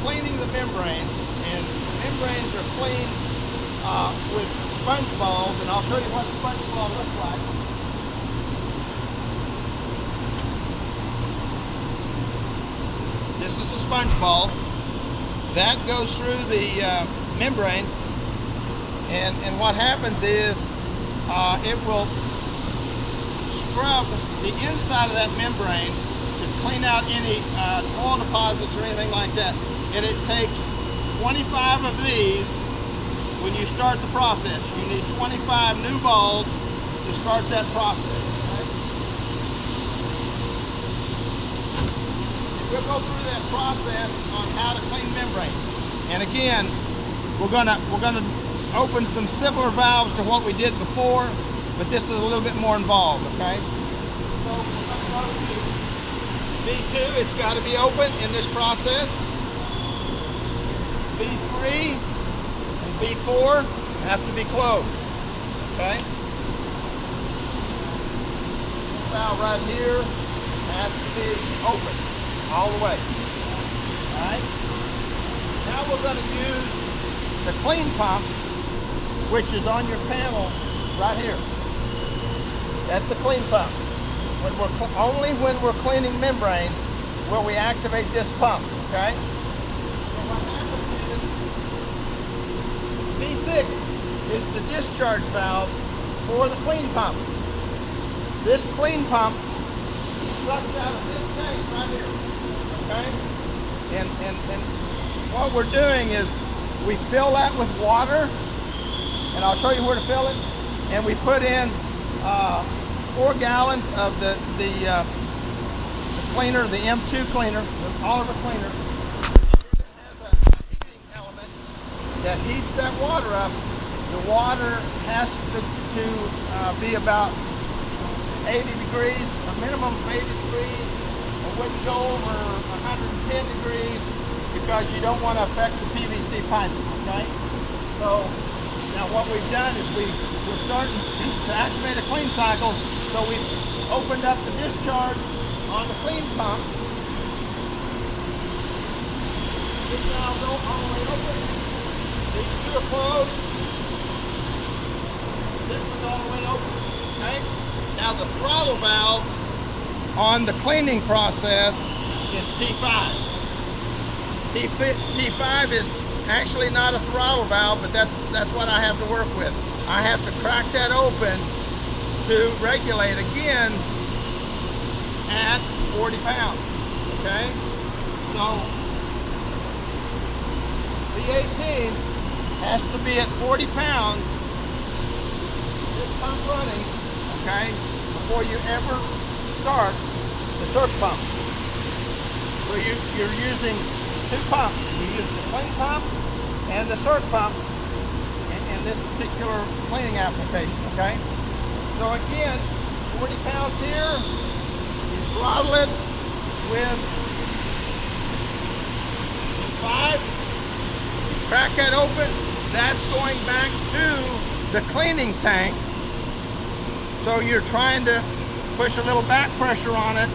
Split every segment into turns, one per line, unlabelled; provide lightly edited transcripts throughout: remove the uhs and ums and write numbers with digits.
cleaning the membranes, and membranes are cleaned with sponge balls, and I'll show you what a sponge ball looks like. This is a sponge ball that goes through the membranes, and what happens is it will scrub the inside of that membrane to clean out any oil deposits or anything like that. And it takes 25 of these when you start the process. You need 25 new balls to start that process. Okay? We'll go through that process on how to clean membranes. And again, we're gonna open some similar valves to what we did before, but this is a little bit more involved, okay? So we're gonna go to B2, it's gotta be open in this process. B3 and B4 have to be closed, okay? This valve right here has to be open all the way, all right? Now we're gonna use the clean pump, which is on your panel right here. That's the clean pump. Only when we're cleaning membranes will we activate this pump, okay? And what happens is, B6 is the discharge valve for the clean pump. This clean pump sucks out of this tank right here, okay? And what we're doing is we fill that with water, and I'll show you where to fill it, and we put in 4 gallons of the cleaner, the M2 cleaner, the Oliver cleaner. It has a heating element that heats that water up. The water has to be about 80 degrees, a minimum of 80 degrees. It wouldn't go over 110 degrees because you don't want to affect the PVC piping, okay? So now what we've done is we're starting to activate a clean cycle, so we've opened up the discharge on the clean pump. This valve's all the way open. These two are closed. This one's all the way open, okay? Now the throttle valve on the cleaning process is T5. T5 is actually not a throttle valve, but that's what I have to work with. I have to crack that open to regulate again at 40 pounds, okay? So V18 has to be at 40 pounds, this pump running, okay, before you ever start the surf pump. So you're using 2 pumps. You use the clean pump and the surf pump in this particular cleaning application, okay? So again, 40 pounds here, you throttle it with 5, you crack that open, that's going back to the cleaning tank. So you're trying to push a little back pressure on it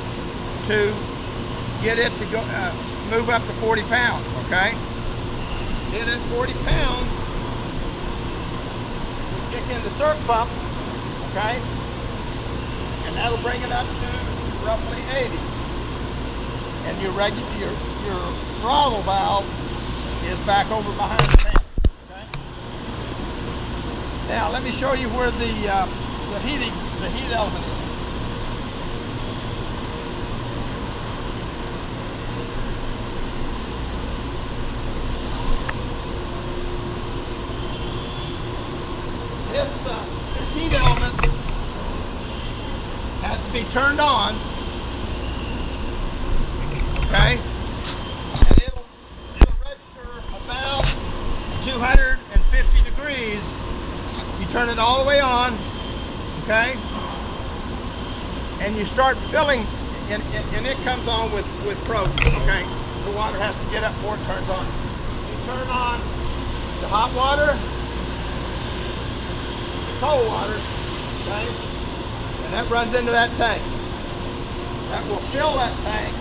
to get it to go move up to 40 pounds, okay? Then at 40 pounds, we kick in the surf pump, okay? And that'll bring it up to roughly 80. And your throttle valve is back over behind the panel, okay? Now let me show you where the heat element is. This heat element has to be turned on, okay? And it'll register about 250 degrees. You turn it all the way on, okay? And you start filling, and it comes on with propane, okay? The water has to get up before it turns on. You turn on the hot water, cold water, okay? And that runs into that tank. That will fill that tank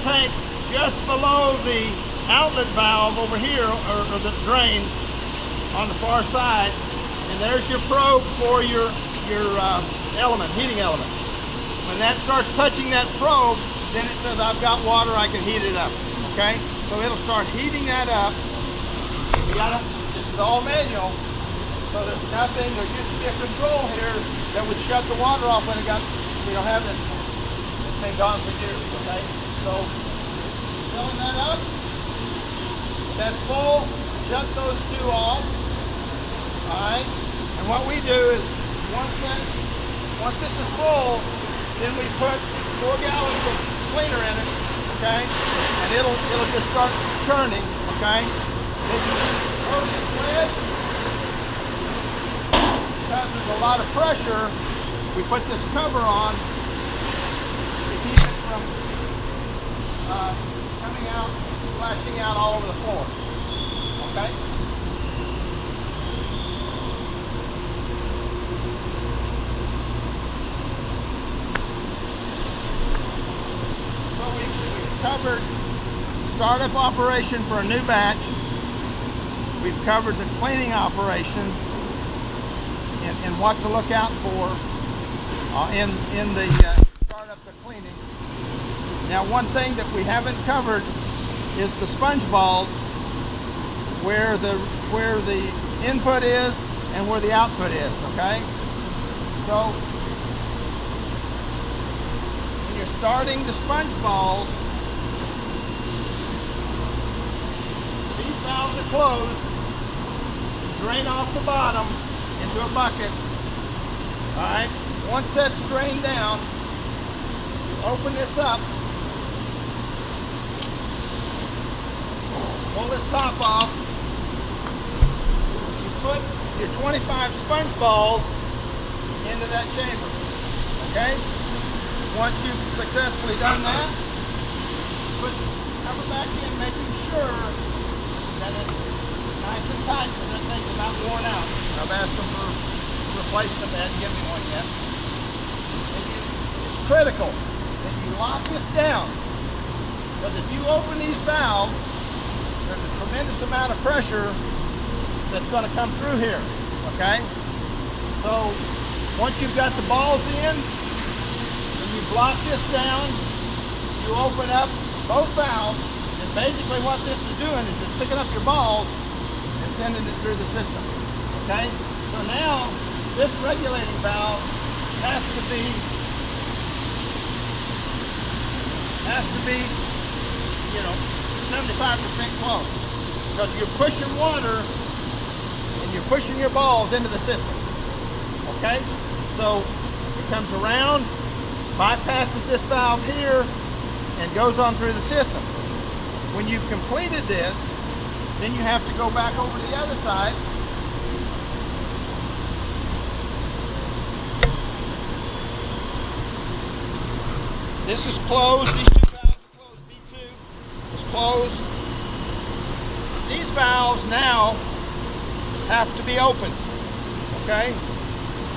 tank just below the outlet valve over here, or the drain on the far side, and there's your probe for your element, heating element. When that starts touching that probe, then it says I've got water, I can heat it up. Okay, so it'll start heating that up. This is all manual, so there's nothing. There used to be a control here that would shut the water off when it got. We don't have it. It's been gone for years. Okay, so filling that up. That's full. Shut those two off. All right, and what we do is once this is full, then we put 4 gallons of cleaner in it. Okay, and it'll just start churning. Okay, then you close this lid. Because there's a lot of pressure, we put this cover on to keep it from coming out, splashing out all over the floor. Okay. We've covered startup operation for a new batch. We've covered the cleaning operation and what to look out for in the startup the cleaning. Now, one thing that we haven't covered is the sponge balls, where the input is and where the output is. Okay, so when you're starting the sponge balls, these valves are closed. Drain off the bottom into a bucket. All right. Once that's drained down, you open this up. Pull this top off. You put your 25 sponge balls into that chamber. Okay? Once you've successfully done that, put cover back in, making sure that it's nice and tight, because that thing's not worn out. I've asked them for replacement. They hadn't given me one yet. It's critical that you lock this down, because if you open these valves, there's a tremendous amount of pressure that's going to come through here. Okay, so once you've got the balls in, when you block this down, you open up both valves, and basically what this is doing is it's picking up your balls and sending it through the system. Okay, so now this regulating valve has to be, you know, 75% closed, because you're pushing water and you're pushing your balls into the system. Okay, so it comes around, bypasses this valve here, and goes on through the system. When you've completed this, then you have to go back over to the other side. This is closed. These two valves are closed. B2 is closed. These valves now have to be open. Okay?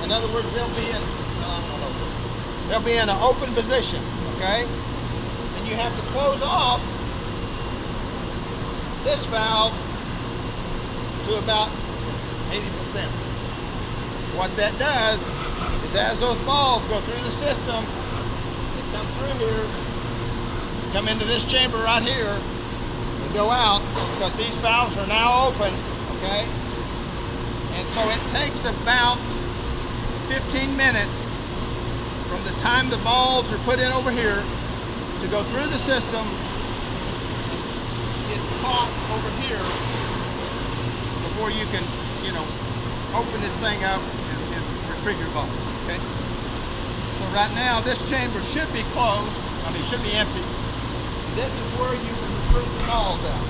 In other words, they'll be in an open position. Okay? And you have to close off this valve to about 80%. What that does is, as those balls go through the system, come through here, come into this chamber right here, and go out, because these valves are now open. Okay, and so it takes about 15 minutes from the time the balls are put in over here to go through the system, get caught over here before you can, you know, open this thing up and retrieve your balls. Okay. So right now, this chamber should be closed. I mean, it should be empty. This is where you can retrieve the balls out.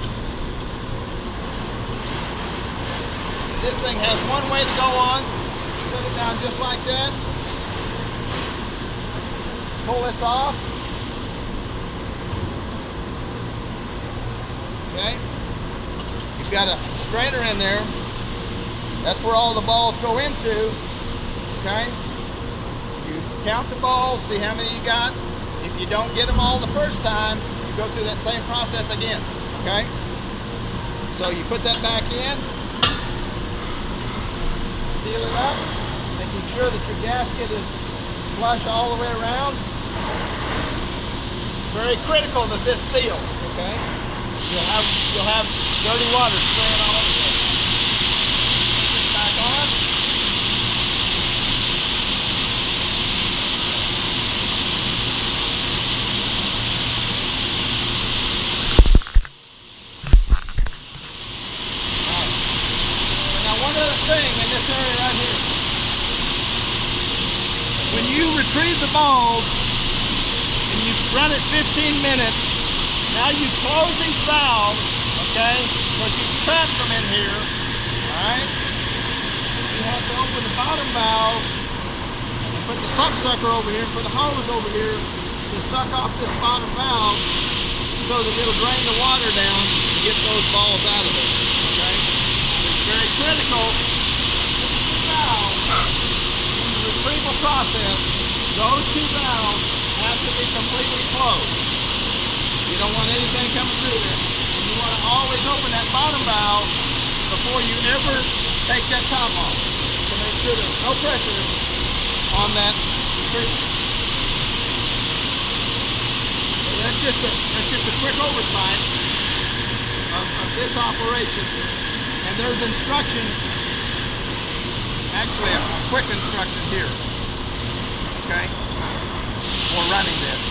This thing has one way to go on. Set it down just like that. Pull this off. Okay. You've got a strainer in there. That's where all the balls go into. Okay. Count the balls, see how many you got. If you don't get them all the first time, go through that same process again, okay? So you put that back in, seal it up, making sure that your gasket is flush all the way around. Very critical that this seals, okay? You'll have dirty water spraying all over there. Put this back on. Right. Now one other thing in this area right here. When you retrieve the balls and you run it 15 minutes, now you close these valves, okay? Because you trap them in here, all right? You have to open the bottom valve and put the sump sucker over here, put the hose over here to suck off this bottom valve so that it'll drain the water down and get those balls out of there, okay? It's very critical that the valve, in the retrieval process, those two valves have to be completely closed. You don't want anything coming through there. And you want to always open that bottom valve before you ever take that top off to make sure there's no pressure on that treatment. So that's just a quick oversight of this operation. And there's instructions, actually a quick instruction here, okay, for running this.